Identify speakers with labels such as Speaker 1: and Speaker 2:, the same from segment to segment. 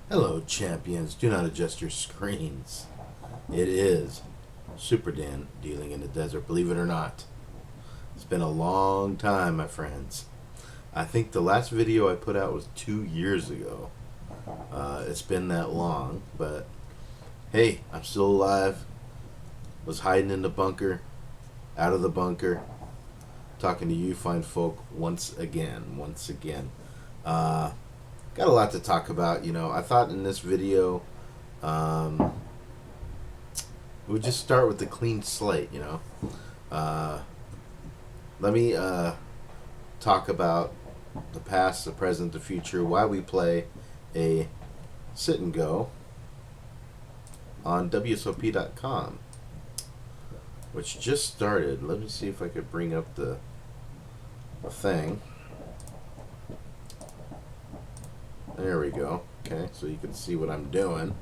Speaker 1: Hello, champions. Do not adjust your screens. It is Superdan Dealing in the Desert, believe it or not. It's been a long time, my friends. I think the last video I put out was 2 years ago. It's been that long, but hey, I'm still alive. Was hiding in the bunker, out of the bunker, talking to you fine folk once again. Got a lot to talk about. I thought in this video, we'd just start with the clean slate. Let me talk about the past, the present, the future, why we play a sit and go on WSOP.com, which just started. Let me see if I could bring up the thing. There we go. Okay, so you can see what I'm doing.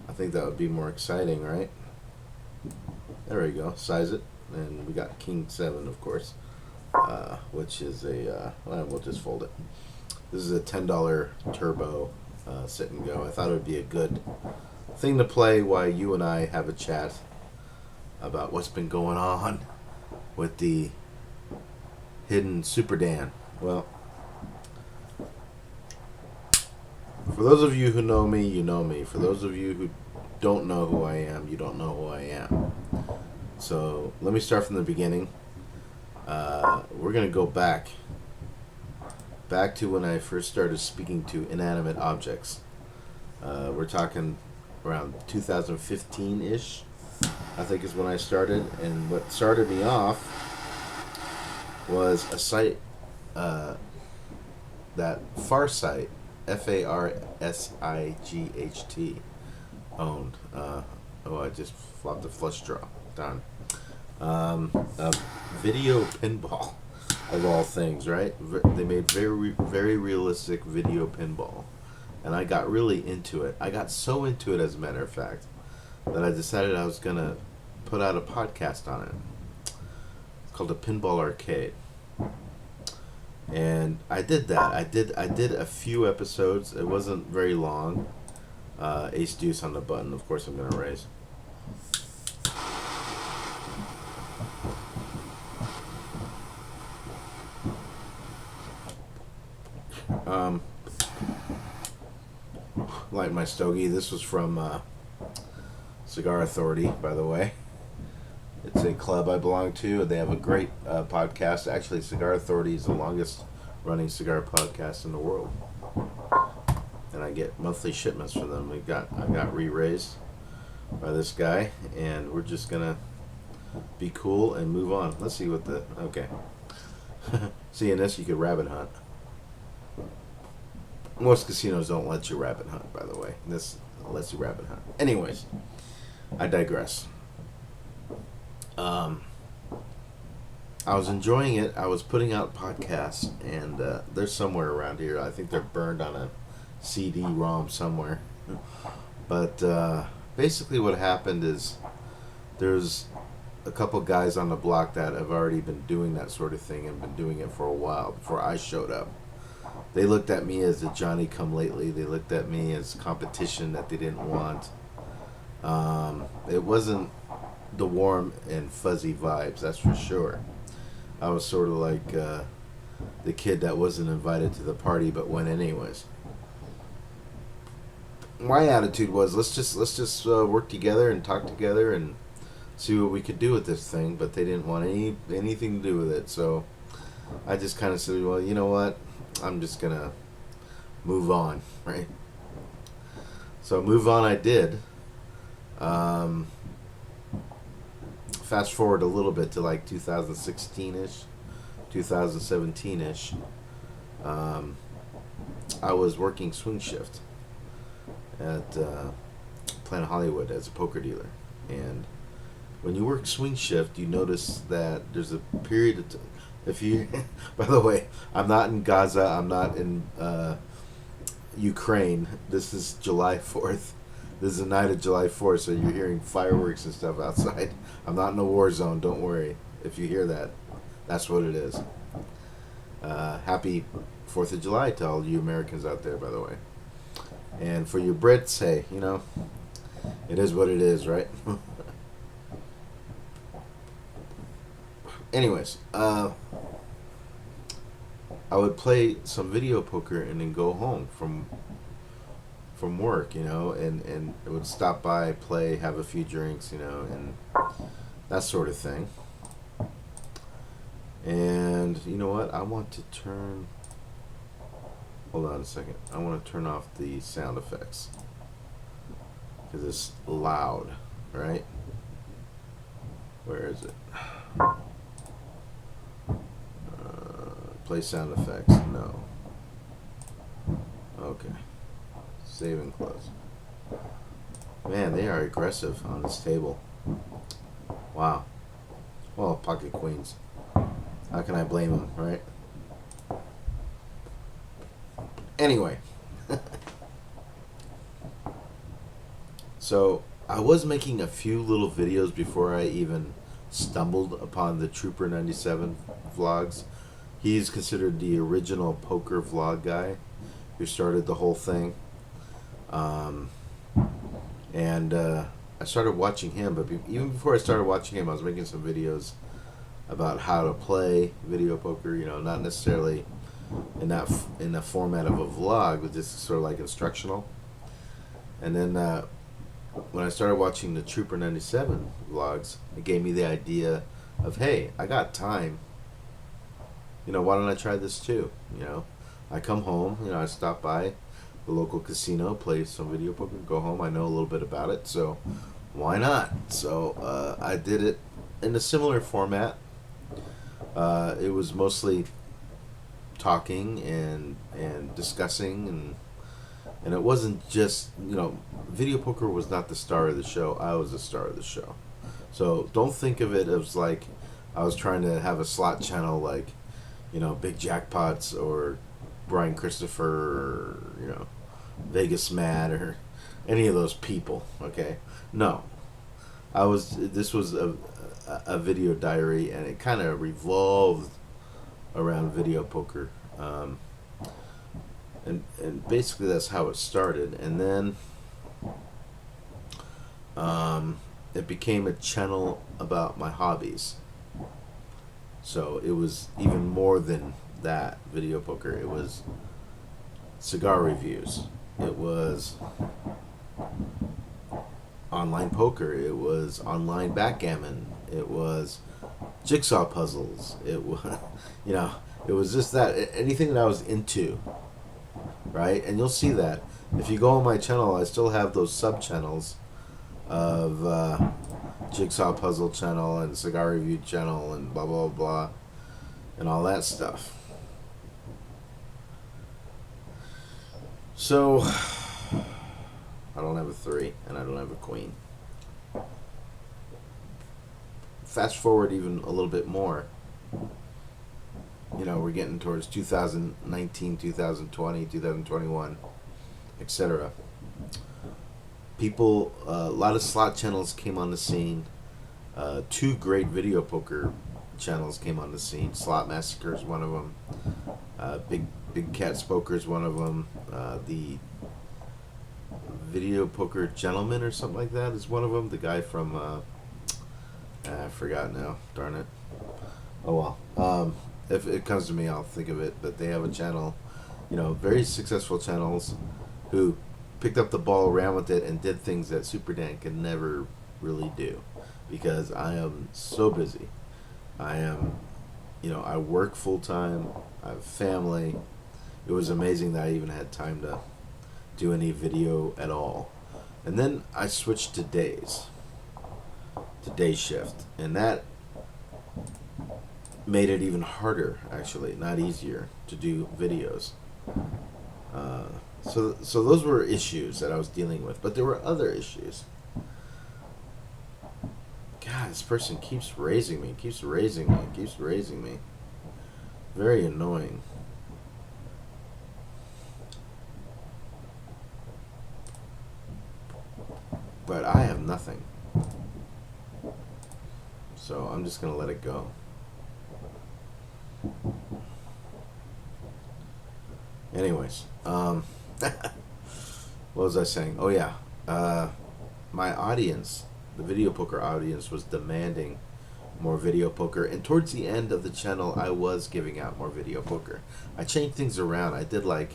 Speaker 1: I think that would be more exciting, right? There we go. Size it. And we got King 7, of course, which is well, we'll just fold it. This is a $10 turbo sit and go. I thought it would be a good thing to play while you and I have a chat about what's been going on with the hidden Superdan. Well, for those of you who know me, you know me. For those of you who don't know who I am, you don't know who I am. So let me start from the beginning. We're going to go back to when I first started speaking to inanimate objects. We're talking around 2015-ish, I think is when I started. And what started me off was a site that Farsight, Farsight, owned. I just flopped the flush draw. Done. A video pinball, of all things, right? They made very realistic video pinball, and I got really into it. I got so into it, as a matter of fact, that I decided I was gonna put out a podcast on it. It's called the Pinball Arcade. And I did that. I did a few episodes. It wasn't very long. Ace deuce on the button. Of course, I'm gonna raise. Light my stogie. This was from Cigar Authority, by the way. It's a club I belong to. They have a great podcast. Actually, Cigar Authority is the longest running cigar podcast in the world, and I get monthly shipments from them. I got re-raised by this guy, and we're just gonna be cool and move on. Let's see what the okay. See, in this you could rabbit hunt. Most casinos don't let you rabbit hunt, by the way. This lets you rabbit hunt. Anyways, I digress. I was enjoying it. I was putting out podcasts, and they're somewhere around here. I think they're burned on a CD-ROM somewhere. But basically what happened is there's a couple guys on the block that have already been doing that sort of thing and been doing it for a while before I showed up. They looked at me as the Johnny-come-lately. They looked at me as competition that they didn't want. It wasn't the warm and fuzzy vibes, that's for sure. I was sort of like the kid that wasn't invited to the party but went anyways. My attitude was let's just work together and talk together and see what we could do with this thing, but they didn't want anything to do with it. So I just kind of said, well, you know what? I'm just gonna move on, right? So move on I did. Fast forward a little bit to like 2016-ish, 2017-ish. I was working swing shift at Planet Hollywood as a poker dealer. And when you work swing shift, you notice that there's a period of if you, by the way, I'm not in Gaza, I'm not in Ukraine. This is July 4th. This is the night of July 4th, so you're hearing fireworks and stuff outside. I'm not in a war zone, don't worry. If you hear that, that's what it is. Happy 4th of July to all you Americans out there, by the way. And for you Brits, hey, you know, it is what it is, right? Anyways, I would play some video poker and then go home from work, you know, and it would stop by, play, have a few drinks, you know, and that sort of thing. And you know what? I want to turn. Hold on a second. I want to turn off the sound effects because it's loud, right? Where is it? Play sound effects. No. Okay. Save and close. Man, they are aggressive on this table. Wow. Well, pocket queens. How can I blame them, right? Anyway. So, I was making a few little videos before I even stumbled upon the Trooper 97 vlogs. He's considered the original poker vlog guy who started the whole thing. And I started watching him, but even before I started watching him, I was making some videos about how to play video poker. You know, not necessarily in the format of a vlog, but just sort of like instructional. And then when I started watching the Trooper 97 vlogs, it gave me the idea of, hey, I got time. You know, why don't I try this too? You know, I come home, you know, I stop by the local casino, play some video poker, go home. I know a little bit about it, so why not? So I did it in a similar format. It was mostly talking and discussing, and it wasn't just, you know, video poker was not the star of the show. I was the star of the show. So don't think of it as like I was trying to have a slot channel like, you know, Big Jackpots or Brian Christopher or, you know, Vegas Mad or any of those people. Okay, no, this was a video diary, and it kind of revolved around video poker, and basically that's how it started, and then it became a channel about my hobbies. So it was even more than that video poker. It was cigar reviews. It was online poker. It was online backgammon. It was jigsaw puzzles. It was, you know, it was just that, anything that I was into, right? And you'll see that if you go on my channel, I still have those sub channels of jigsaw puzzle channel and cigar review channel and blah blah blah and all that stuff. So I don't have a 3 and I don't have a queen. Fast forward even a little bit more. You know, we're getting towards 2019, 2020, 2021, etc. People, a lot of slot channels came on the scene. 2 great video poker channels came on the scene. Slot Massacre is one of them. Big Cat Spoker is one of them. The Video Poker Gentleman or something like that is one of them. The guy from I forgot now. Darn it. Oh well. If it comes to me, I'll think of it. But they have a channel, you know, very successful channels who picked up the ball, ran with it, and did things that Superdan could never really do, because I am so busy. I am, you know, I work full time. I have family. It was amazing that I even had time to do any video at all. And then I switched to day shift, and that made it even harder, actually, not easier, to do videos. So those were issues that I was dealing with, but there were other issues. God, this person keeps raising me. Very annoying. But I have nothing. So I'm just going to let it go. Anyways, What was I saying? Oh yeah, my audience, the video poker audience, was demanding more video poker, and towards the end of the channel, I was giving out more video poker. I changed things around. I did like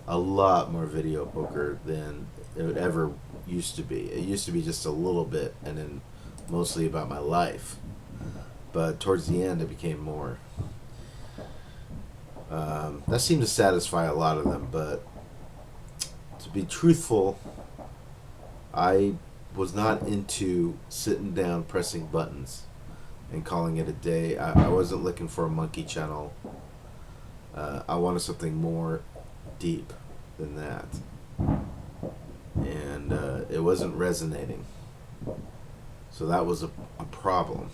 Speaker 1: a lot more video poker than it ever used to be. It used to be just a little bit, and then mostly about my life. But towards the end, it became more. That seemed to satisfy a lot of them, but to be truthful, I was not into sitting down pressing buttons and calling it a day. I wasn't looking for a monkey channel. I wanted something more deep than that. And it wasn't resonating. So that was a problem.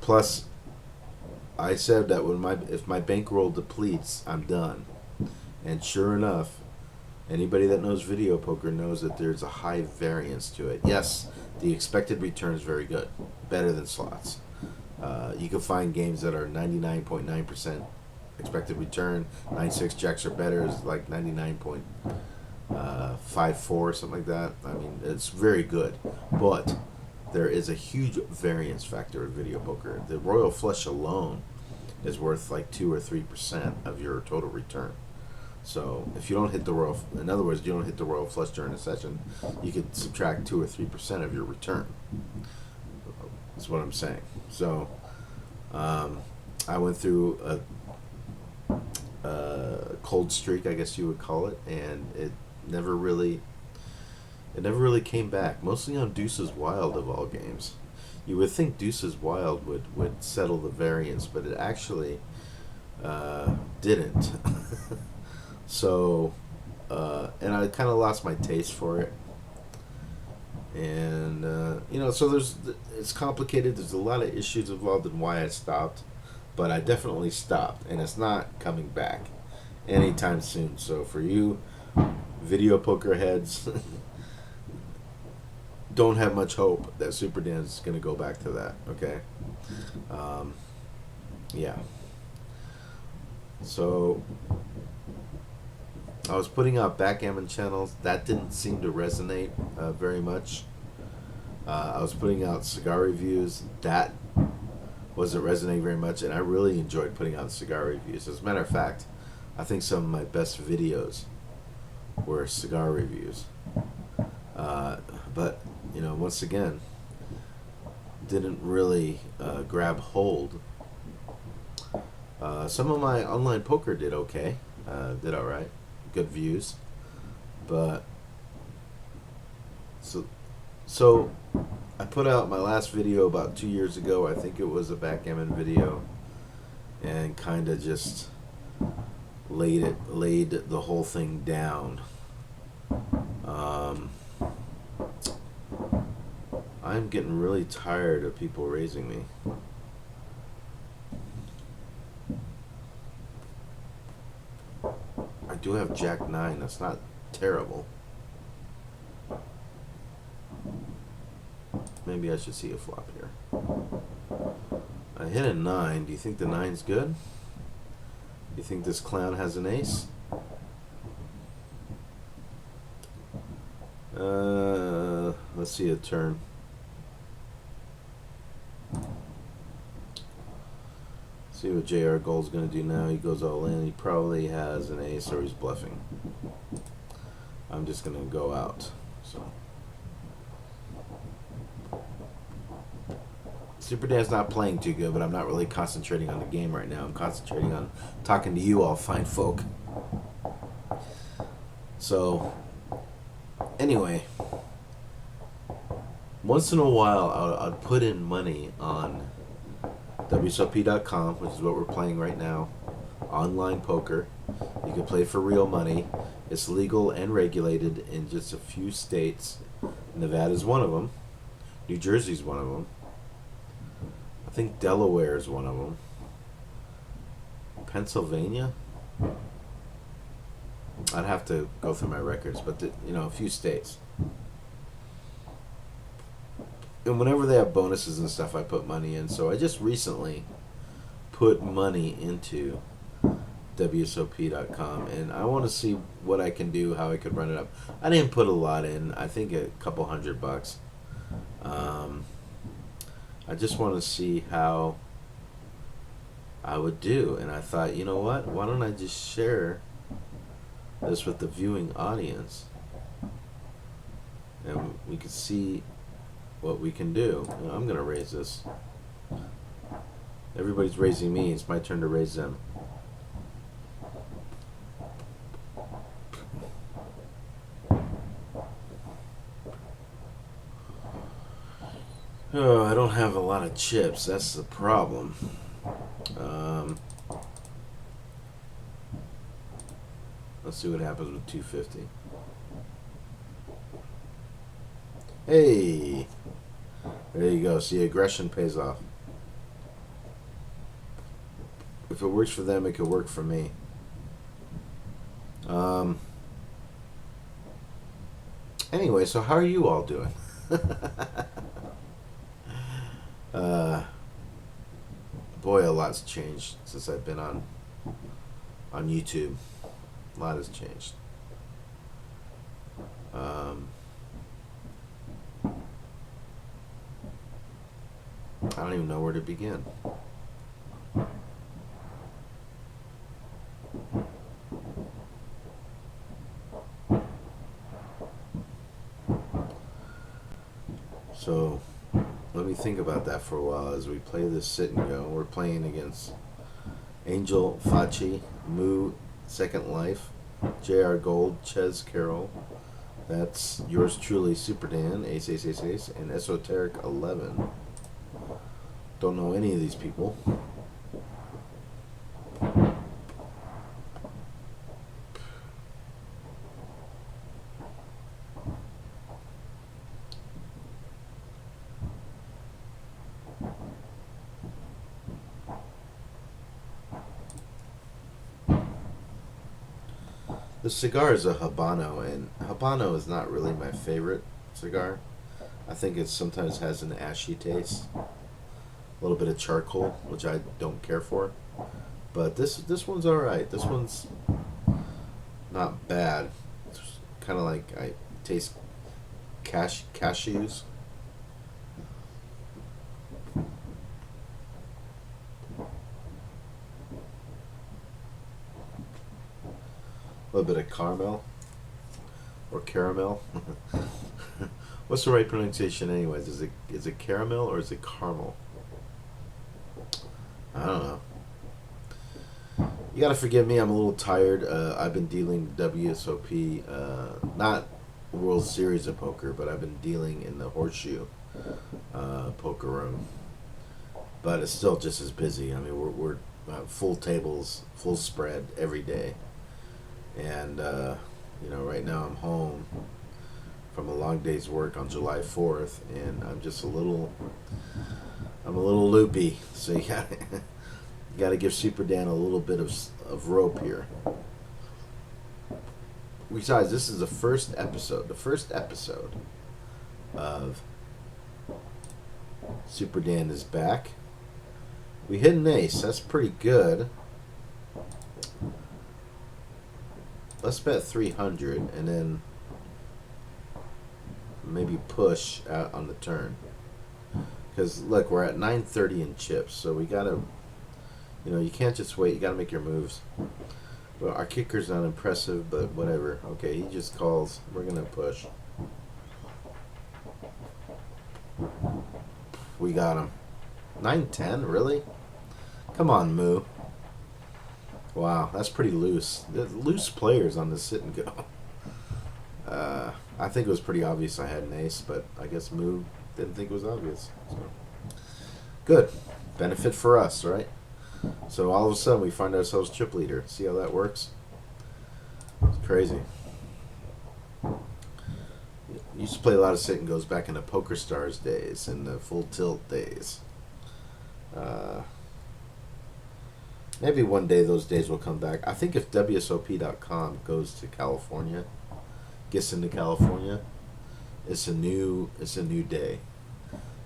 Speaker 1: Plus, I said that if my bankroll depletes, I'm done. And sure enough, anybody that knows video poker knows that there's a high variance to it. Yes, the expected return is very good, better than slots. You can find games that are 99.9% expected return. 9-6 jacks or better is like 99.54, something like that. I mean, it's very good, but there is a huge variance factor in video poker. The royal flush alone is worth like 2 or 3% of your total return. So if you don't hit the royal, in other words, you don't hit the royal flush during a session, you could subtract 2 or 3% of your return. That's what I'm saying. So I went through a cold streak, I guess you would call it, and it never really came back. Mostly on Deuces Wild of all games. You would think Deuces Wild would settle the variance, but it actually didn't. So, and I kind of lost my taste for it. And, so it's complicated. There's a lot of issues involved in why I stopped. But I definitely stopped. And it's not coming back anytime soon. So for you video poker heads, don't have much hope that Superdan's going to go back to that. Okay? Yeah. So I was putting out backgammon channels. That didn't seem to resonate very much. I was putting out cigar reviews. That wasn't resonating very much, and I really enjoyed putting out cigar reviews. As a matter of fact, I think some of my best videos were cigar reviews. But, once again, didn't really grab hold. Some of my online poker did okay. Did all right. Good views. But, so I put out my last video about 2 years ago. I think it was a backgammon video, and kind of just laid the whole thing down. I'm getting really tired of people raising me. I do have Jack 9. That's not terrible. Maybe I should see a flop here. I hit a 9. Do you think the 9's good? Do you think this clown has an ace? Let's see a turn. See what JR Gold's going to do now. He goes all in. He probably has an ace or he's bluffing. I'm just going to go out. So Superdan's not playing too good, but I'm not really concentrating on the game right now. I'm concentrating on talking to you all fine folk. So, anyway, once in a while I'll put in money on WSOP.com, which is what we're playing right now. Online poker. You can play for real money. It's legal and regulated in just a few states. Nevada's one of them. New Jersey's one of them. I think Delaware is one of them. Pennsylvania? I'd have to go through my records, but a few states. And whenever they have bonuses and stuff, I put money in. So I just recently put money into WSOP.com, and I want to see what I can do, how I could run it up. I didn't put a lot in. I think a couple $100. I just want to see how I would do, and I thought, you know what? Why don't I just share this with the viewing audience, and we could see what we can do. You know, I'm gonna raise this. Everybody's raising me. It's my turn to raise them. Oh, I don't have a lot of chips. That's the problem. Let's see what happens with 250. Hey! There you go. See, aggression pays off. If it works for them, it could work for me. Anyway, so how are you all doing? Boy, a lot's changed since I've been on YouTube. A lot has changed. I don't even know where to begin. So let me think about that for a while as we play this sit and go. We're playing against Angel Fachi, Moo, Second Life, J.R. Gold, Ches Carroll. That's yours truly, Superdan, Ace, Ace, Ace, Ace, and Esoteric 11. Don't know any of these people. The cigar is a Habano, and Habano is not really my favorite cigar. I think it sometimes has an ashy taste, a little bit of charcoal, which I don't care for. But this one's all right. This one's not bad. It's kind of like I taste cashews. A little bit of caramel or caramel. What's the right pronunciation, anyways? Is it caramel or is it caramel? I don't know. You gotta forgive me. I'm a little tired. I've been dealing WSOP, not World Series of Poker, but I've been dealing in the Horseshoe poker room. But it's still just as busy. I mean, we're full tables, full spread every day. And right now I'm home from a long day's work on July 4th, and I'm just a little loopy. So you gotta give Superdan a little bit of rope here. Besides, this is the first episode of Superdan is back. We hit an ace. That's pretty good. Let's bet 300 and then maybe push out on the turn. Because look, we're at 930 in chips, so we gotta, you can't just wait. You gotta make your moves. Well, our kicker's not impressive, but whatever. Okay, he just calls. We're gonna push. We got him. 910, really? Come on, Moo. Wow, that's pretty loose. Loose players on the sit and go. I think it was pretty obvious I had an ace, but I guess Moo didn't think it was obvious. So. Good. Benefit for us, right? So all of a sudden we find ourselves chip leader. See how that works? It's crazy. Used to play a lot of sit and goes back in the Poker Stars days and the Full Tilt days. Maybe one day those days will come back. I think if WSOP.com goes to California, gets into California, it's a new day.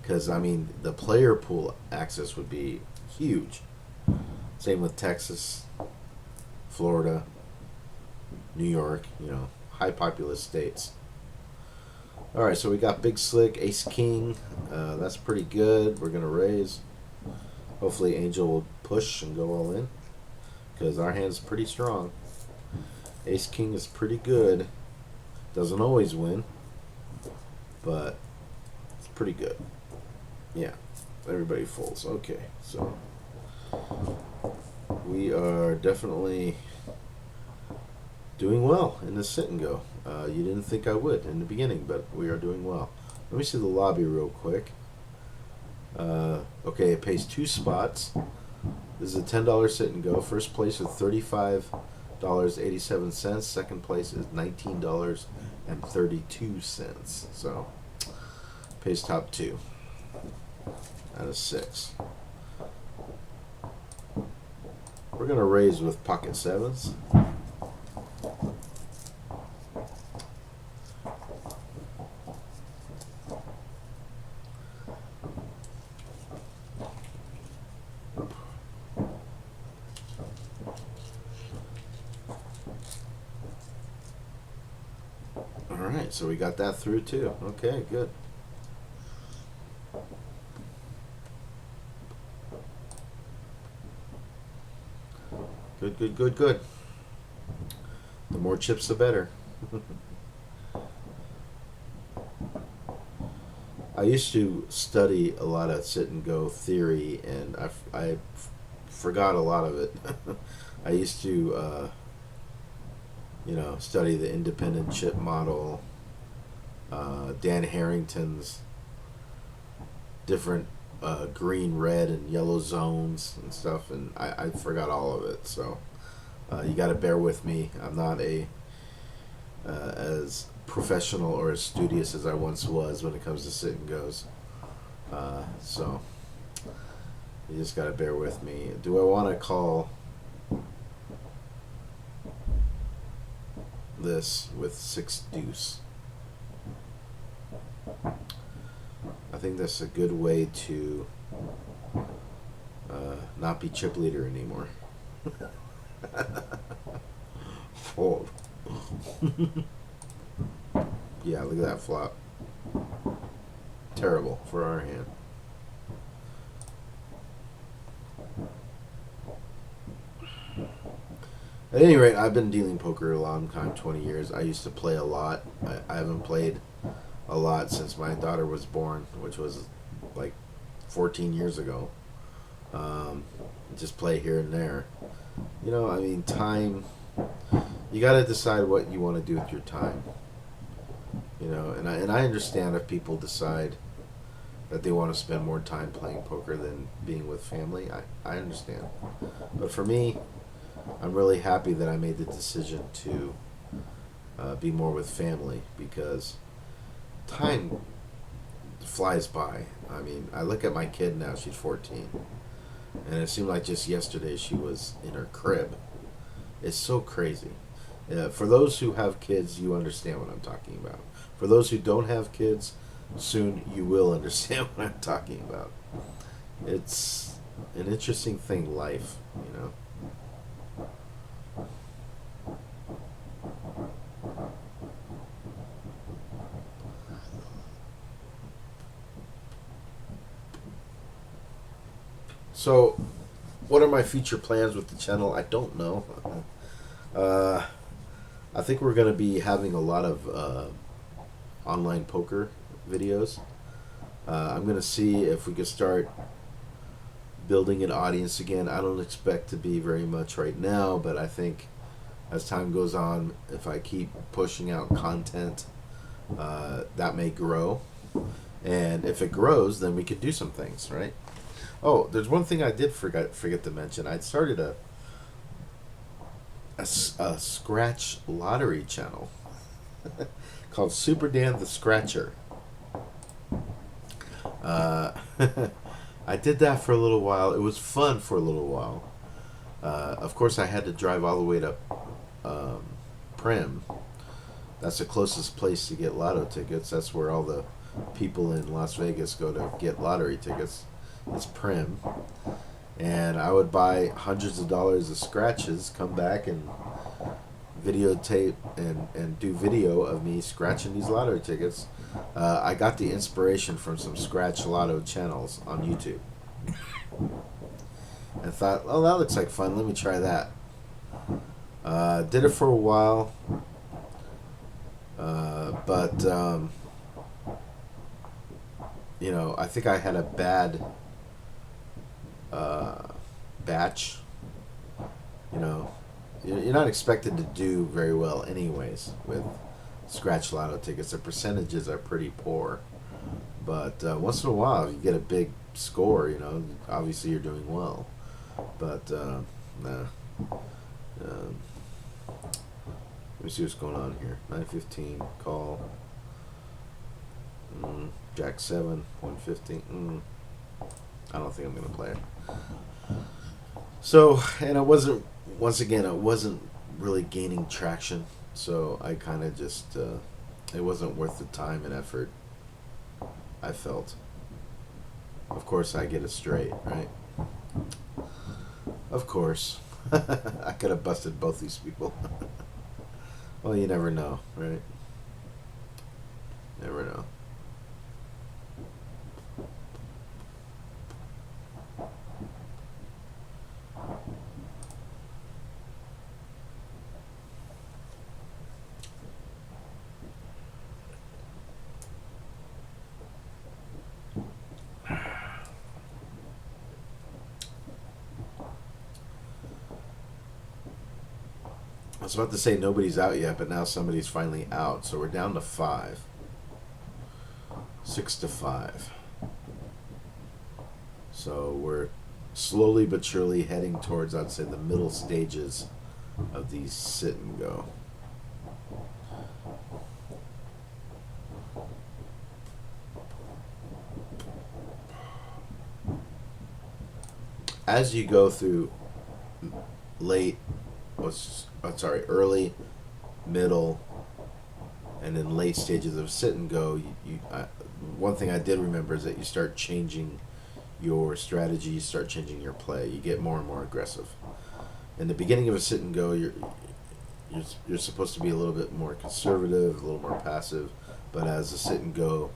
Speaker 1: Because I mean, the player pool access would be huge. Same with Texas. Florida, New York, high populous states. All right, so we got Big Slick, Ace King. That's pretty good. We're going to raise. Hopefully Angel will push and go all in because our hand's pretty strong. Ace King is pretty good. Doesn't always win, but it's pretty good. Yeah, everybody folds. Okay, so we are definitely doing well in this sit and go. You didn't think I would in the beginning, but we are doing well. Let me see the lobby real quick. Okay, it pays 2 spots. This is a $10 sit and go. First place is $35.87. Second place is $19.32. So pays top 2 out of 6. We're gonna raise with pocket 7s. Alright, so we got that through too. Okay, good. Good. The more chips, the better. I used to study a lot of sit and go theory, and I forgot a lot of it. I used to, study the independent chip model, Dan Harrington's different green, red, and yellow zones and stuff, and I forgot all of it. So you got to bear with me. I'm not as professional or as studious as I once was when it comes to sit and goes. So you just got to bear with me. Do I want to call this with 6 deuce? I think that's a good way to not be chip leader anymore. Fold. Yeah, look at that flop. Terrible for our hand. At any rate, I've been dealing poker a long time, 20 years. I used to play a lot. I haven't played a lot since my daughter was born, which was like 14 years ago. Just play here and there. Time, you got to decide what you want to do with your time. And I understand if people decide that they want to spend more time playing poker than being with family. I understand. But for me, I'm really happy that I made the decision to be more with family because time flies by. I look at my kid now, she's 14, and it seemed like just yesterday she was in her crib. It's so crazy. For those who have kids, you understand what I'm talking about. For those who don't have kids, soon you will understand what I'm talking about. It's an interesting thing, life, So, what are my future plans with the channel? I don't know. I think we're going to be having a lot of online poker videos. I'm going to see if we can start building an audience again. I don't expect to be very much right now, but I think as time goes on, if I keep pushing out content, that may grow. And if it grows, then we could do some things, right? Oh, there's one thing I did forget to mention. I'd started a scratch lottery channel called Superdan the Scratcher. I did that for a little while. It was fun for a little while. Of course, I had to drive all the way to Prim. That's the closest place to get lotto tickets. That's where all the people in Las Vegas go to get lottery tickets. It's Prim. And I would buy hundreds of dollars of scratches, come back and videotape and do video of me scratching these lottery tickets. I got the inspiration from some scratch lotto channels on YouTube and thought, oh, that looks like fun. Let me try that. Did it for a while, but I think I had a bad batch. You know, you're not expected to do very well, anyways, with scratch lotto tickets. The percentages are pretty poor, but once in a while, if you get a big score, obviously you're doing well. But nah. Let me see what's going on here. 9:15 call. Jack 7 115. I don't think I'm gonna play it. So, and it wasn't really gaining traction. So I kind of just it wasn't worth the time and effort. I felt. Of course, I get it straight, right? Of course. I could have busted both these people. Well, you never know, right? Never know. I was about to say nobody's out yet, but now somebody's finally out. So we're down to 5. 6-5. So we're slowly but surely heading towards, I'd say, the middle stages of these sit and go. As you go through early, middle, and then late stages of sit and go, one thing I did remember is that you start changing your strategy, you start changing your play, you get more and more aggressive. In the beginning of a sit and go, you're supposed to be a little bit more conservative, a little more passive, but as the sit and go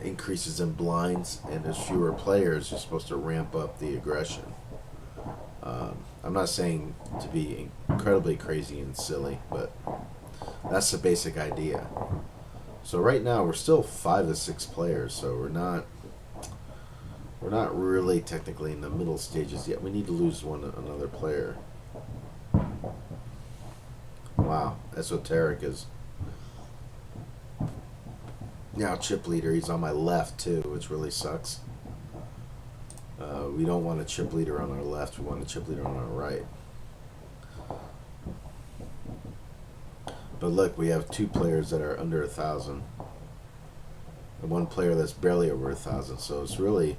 Speaker 1: increases in blinds and there's fewer players, you're supposed to ramp up the aggression. I'm not saying to be incredibly crazy and silly, but that's the basic idea. So right now we're still 5 to 6 players, so we're not really technically in the middle stages yet. We need to lose another player. Wow, Esoteric is now chip leader. He's on my left too, which really sucks. We don't want a chip leader on our left. We want a chip leader on our right. But look, we have 2 players that are under 1,000, and 1 player that's barely over 1,000. So it's really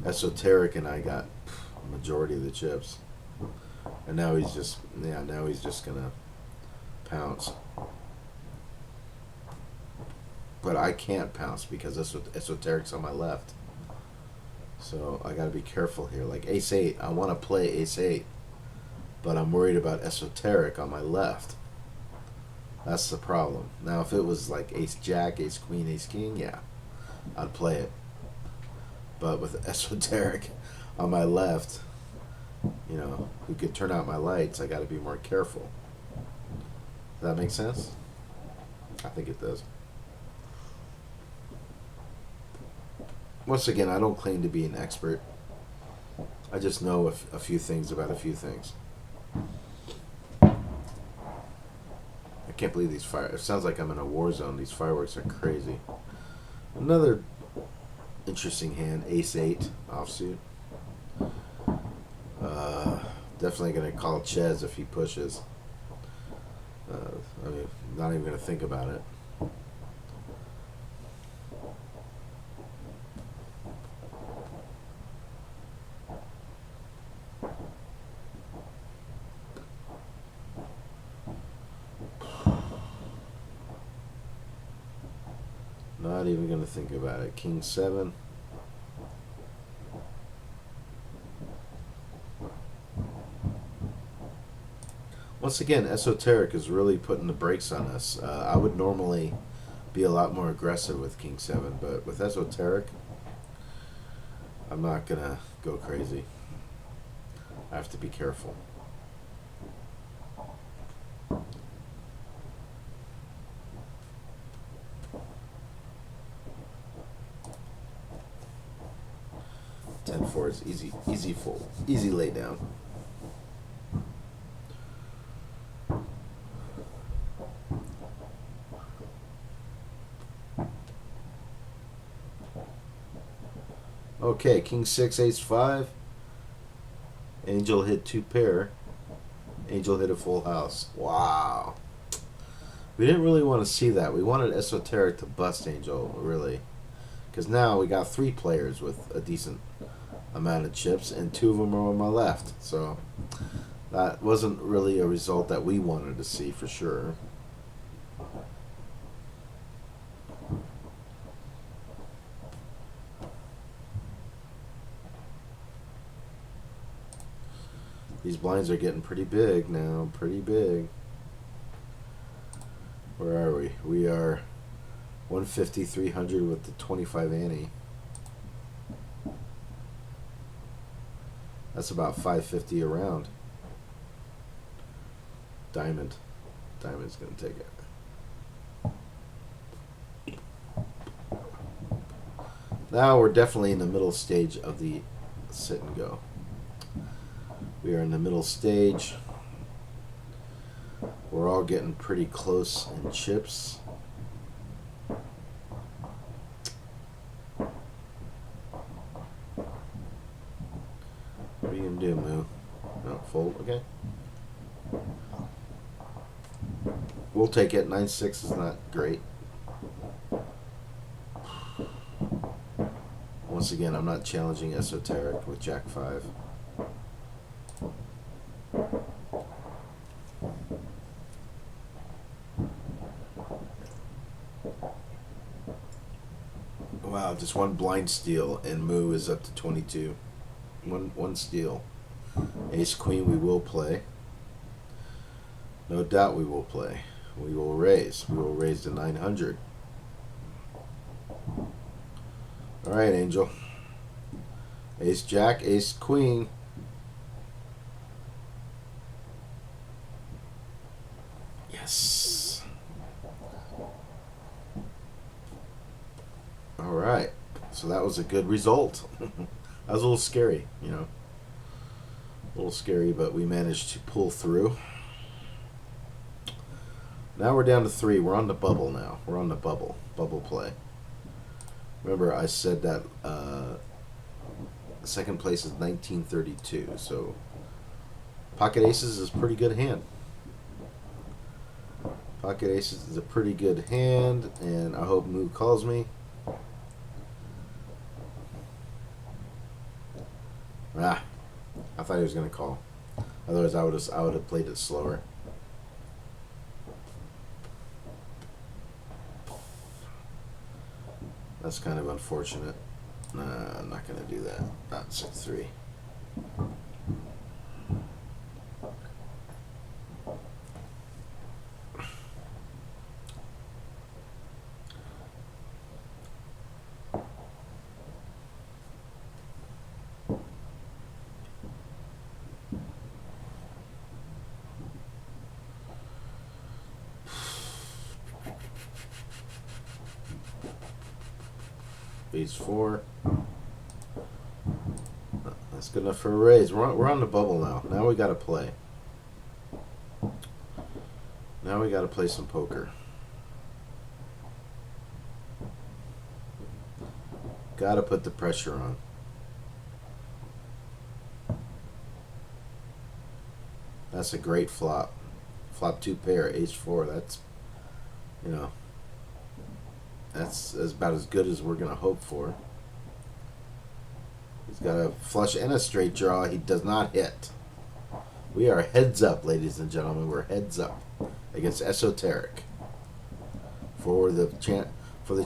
Speaker 1: Esoteric, and I got a majority of the chips. And now he's just gonna pounce. But I can't pounce because Esoteric's on my left. So I gotta be careful here. Like Ace 8, I want to play Ace 8, but I'm worried about Esoteric on my left. That's the problem. Now if it was like Ace Jack, Ace Queen, Ace King, yeah, I'd play it. But with Esoteric on my left, who could turn out my lights, I gotta be more careful. Does that make sense? I think it does. Once again, I don't claim to be an expert. I just know a few things about a few things. I can't believe these it sounds like I'm in a war zone. These fireworks are crazy. Another interesting hand, Ace 8 offsuit. Definitely going to call Ches if he pushes. Not even going to think about it. Not even going to think about it. King 7. Once again, esoteric is really putting the brakes on us. I would normally be a lot more aggressive with King 7, but with esoteric, I'm not going to go crazy. I have to be careful. Ten four is easy fold, easy lay down. Okay, King 6, Ace 5. Angel hit 2 pair. Angel hit a full house. Wow. We didn't really want to see that. We wanted esoteric to bust Angel, really. Because now we got 3 players with a decent amount of chips, and 2 of them are on my left. So that wasn't really a result that we wanted to see for sure. These blinds are getting pretty big now, pretty big. Where are we? We are 150, 300 with the 25 ante. That's about 550 a round. Diamond. Diamond's going to take it. Now we're definitely in the middle stage of the sit and go. We are in the middle stage. We're all getting pretty close in chips. What are you going to do, Moo? No, fold, okay. We'll take it. 9-6 is not great. Once again, I'm not challenging esoteric with Jack 5. Wow, just one blind steal, and Moo is up to 22. One steal. Ace Queen we will play. No doubt we will play. We will raise. We will raise to 900. Alright, Angel. Ace Jack, Ace Queen. Yes. Alright. So that was a good result. That was a little scary, you know. A little scary, but we managed to pull through. Now we're down to 3. We're on the bubble now. We're on the bubble. Bubble play. Remember, I said that second place is 1932. So pocket aces is a pretty good hand. Pocket aces is a pretty good hand, and I hope Moo calls me. Ah, I thought he was going to call. Otherwise, I would have played it slower. That's kind of unfortunate. Nah, I'm not going to do that. Not 6-3. Ace 4. That's good enough for a raise. We're on the bubble now. Now we got to play. Now we got to play some poker. Got to put the pressure on. That's a great flop. Flop 2 pair, Ace 4. That's, you know, that's about as good as we're going to hope for. He's got a flush and a straight draw. He does not hit. We are heads up, ladies and gentlemen. We're heads up against Esoteric for the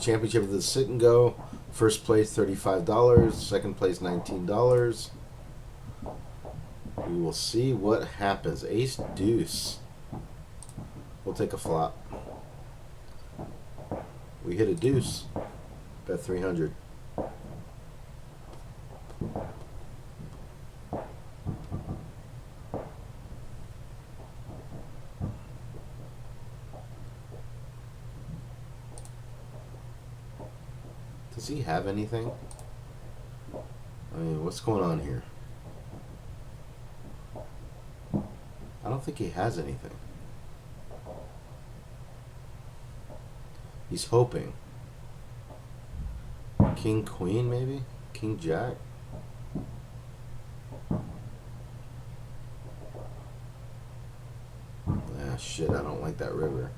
Speaker 1: championship of the sit and go. First place $35. Second place $19. We will see what happens. Ace Deuce. We'll take a flop. We hit a deuce. Bet 300. Does he have anything? I mean, what's going on here? I don't think he has anything. He's hoping. King, queen, maybe? King, jack? Ah, shit, I don't like that river.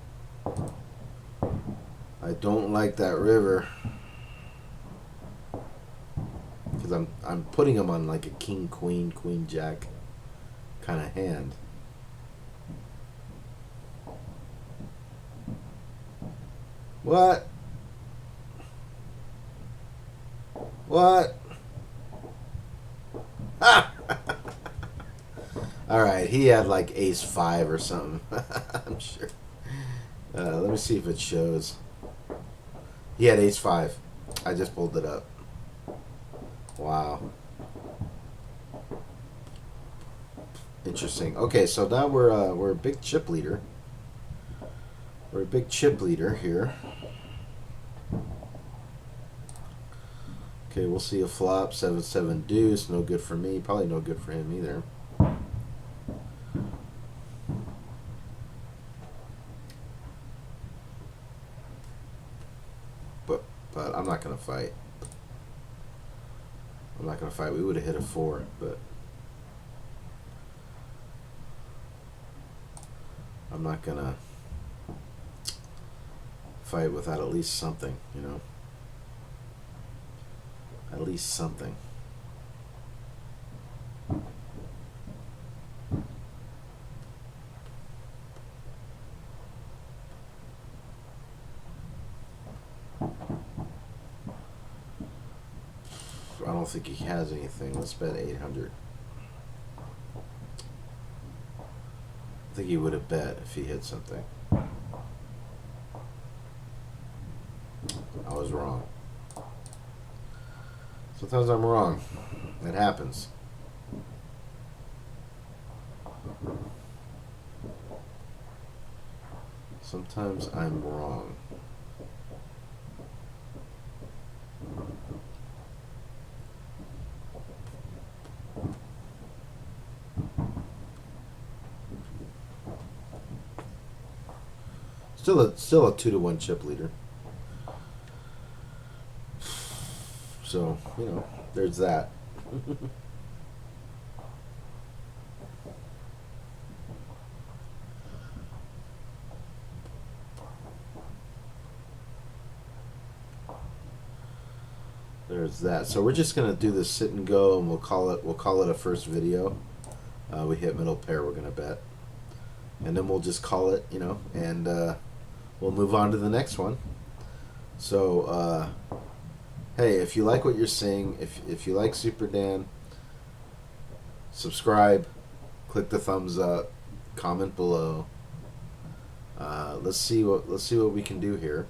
Speaker 1: I don't like that river. Because I'm putting him on like a king, queen, queen, jack kind of hand. What? What? Ah! Alright, he had like ace 5 or something. I'm sure. Let me see if it shows. He had ace 5. I just pulled it up. Wow. Interesting. Okay, so now we're a big chip leader. We're a big chip leader here. Okay, we'll see a flop. 7-7 deuce. No good for me. Probably no good for him either. But I'm not gonna fight. I'm not gonna fight. We would have hit a 4, but I'm not gonna fight without at least something, you know. At least something. I don't think he has anything. Let's bet 800. I think he would have bet if he hit something. I was wrong. Sometimes I'm wrong. It happens. Sometimes I'm wrong. Still a 2-to-1 chip leader. So, you know, there's that. There's that. So we're just gonna do this sit and go, and we'll call it a first video. We hit middle pair. We're gonna bet, and then we'll just call it, you know, and we'll move on to the next one. So, hey, if you like what you're seeing, if you like Superdan, subscribe, click the thumbs up, comment below. Let's see what we can do here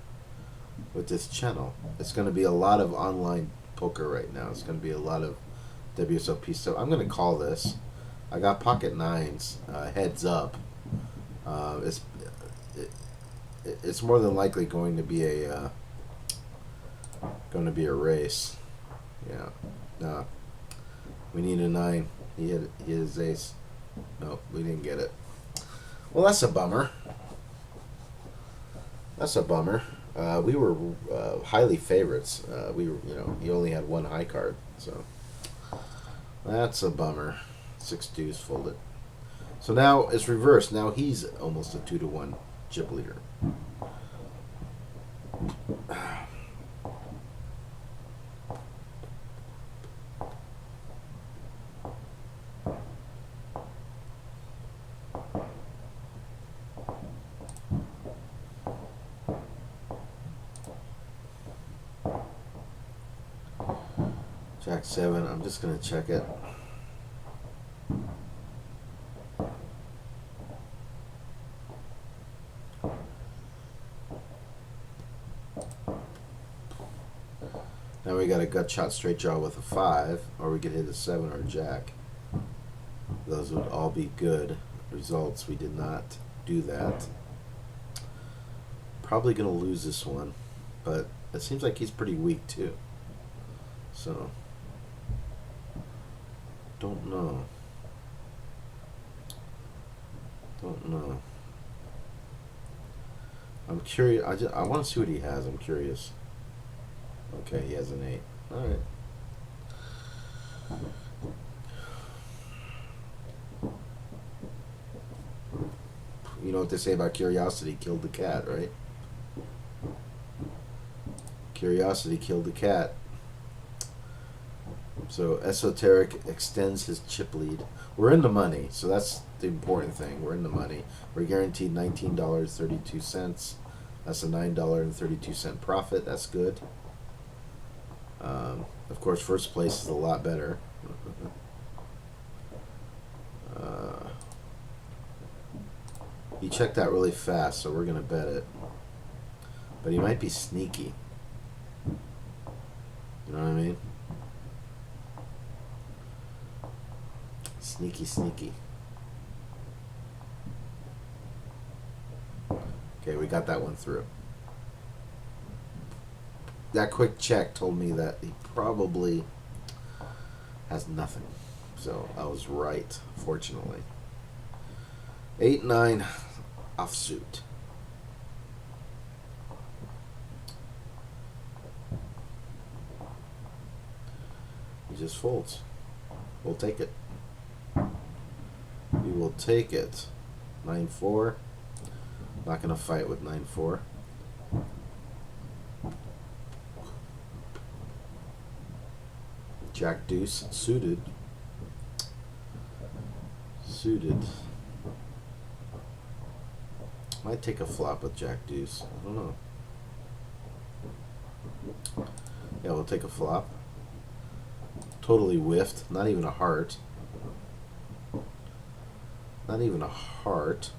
Speaker 1: with this channel. It's going to be a lot of online poker right now. It's going to be a lot of WSOP stuff. I'm going to call this. I got pocket nines. Heads up. It's more than likely going to be a race. Yeah. No. We need a 9. He hit his ace. No, we didn't get it. Well, that's a bummer. That's a bummer. We were highly favorites. We were, you know, he only had one high card, so that's a bummer. 6 deuce folded. So now it's reversed. Now he's almost a 2-to-1 chip leader. Jack 7. I'm just gonna check it. Now we got a gut shot straight draw with a 5, or we could hit a 7 or a jack. Those would all be good results. We did not do that. Probably going to lose this one, but it seems like he's pretty weak too. So, don't know. Don't know. I'm curious. I want to see what he has. I'm curious. Okay, he has an 8. All right. You know what they say about curiosity killed the cat, right? Curiosity killed the cat. So Esoteric extends his chip lead. We're in the money, so that's the important thing. We're in the money. We're guaranteed $19.32. That's a $9.32 profit. That's good. Of course, first place is a lot better. He checked out really fast, so we're going to bet it. But he might be sneaky. You know what I mean? Sneaky, sneaky. Okay, we got that one through. That quick check told me that he probably has nothing. So I was right, fortunately. 8-9 offsuit. He just folds. We'll take it. We will take it. 9-4. Not going to fight with 9-4. Jack deuce suited. Suited. Might take a flop with jack deuce. I don't know. Yeah, we'll take a flop. Totally whiffed. Not even a heart. Not even a heart.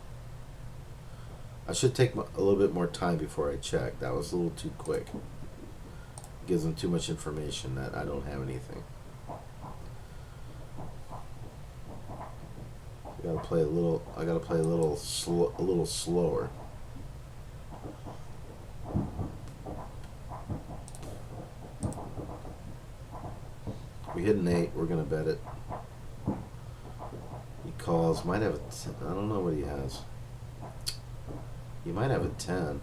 Speaker 1: I should take a little bit more time before I check. That was a little too quick. Gives them too much information that I don't have anything. I gotta play a little. I gotta play a little slower. We hit an 8. We're gonna bet it. He calls. Might have a 10. I don't know what he has. He might have a 10.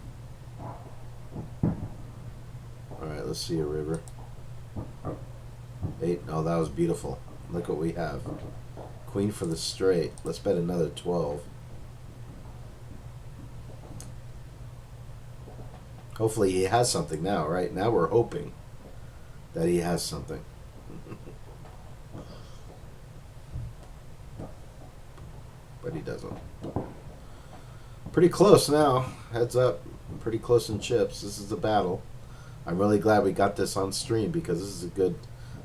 Speaker 1: Alright, let's see a river. 8. Oh, that was beautiful. Look what we have. Queen for the straight. Let's bet another 12. Hopefully he has something now, right? Now we're hoping that he has something. But he doesn't. Pretty close now. Heads up. Pretty close in chips. This is a battle. I'm really glad we got this on stream because this is a good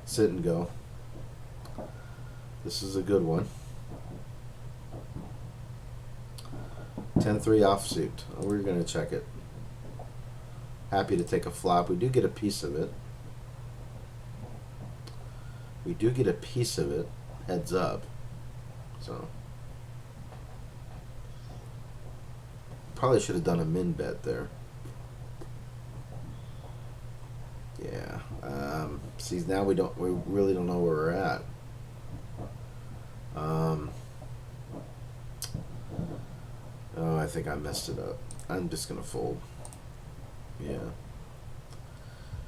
Speaker 1: sit and go. This is a good one. 10-3 offsuit. Oh, we're going to check it. Happy to take a flop. We do get a piece of it. We do get a piece of it. Heads up. So. Probably should have done a min bet there. Yeah. See, now we really don't know where we're at. Oh, I think I messed it up. I'm just gonna fold. Yeah.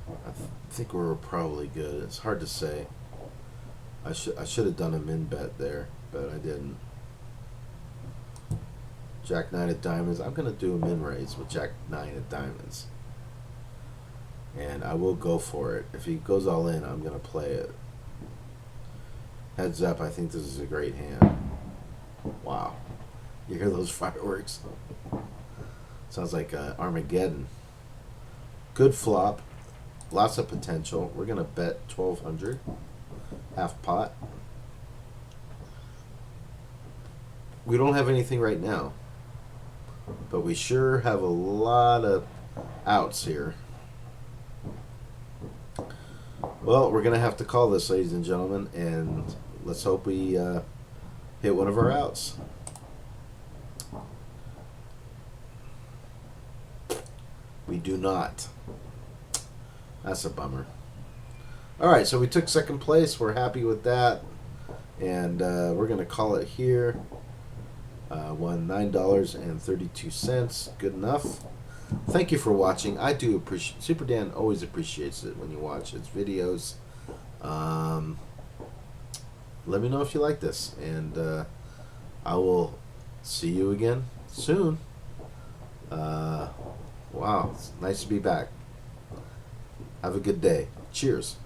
Speaker 1: I think we're probably good. It's hard to say. I should have done a min bet there, but I didn't. Jack 9 of diamonds. I'm gonna do a min raise with Jack 9 of diamonds. And I will go for it. If he goes all in, I'm going to play it. Heads up, I think this is a great hand. Wow. You hear those fireworks? Sounds like Armageddon. Good flop. Lots of potential. We're going to bet 1,200. Half pot. We don't have anything right now. But we sure have a lot of outs here. Well, we're gonna have to call this, ladies and gentlemen, and let's hope we hit one of our outs. We do not. That's a bummer. All right, so we took second place. We're happy with that, and we're gonna call it here. Won $9.32. Good enough. Thank you for watching. I do appreciate. Superdan always appreciates it when you watch his videos. Let me know if you like this, and I will see you again soon. Wow, it's nice to be back. Have a good day. Cheers.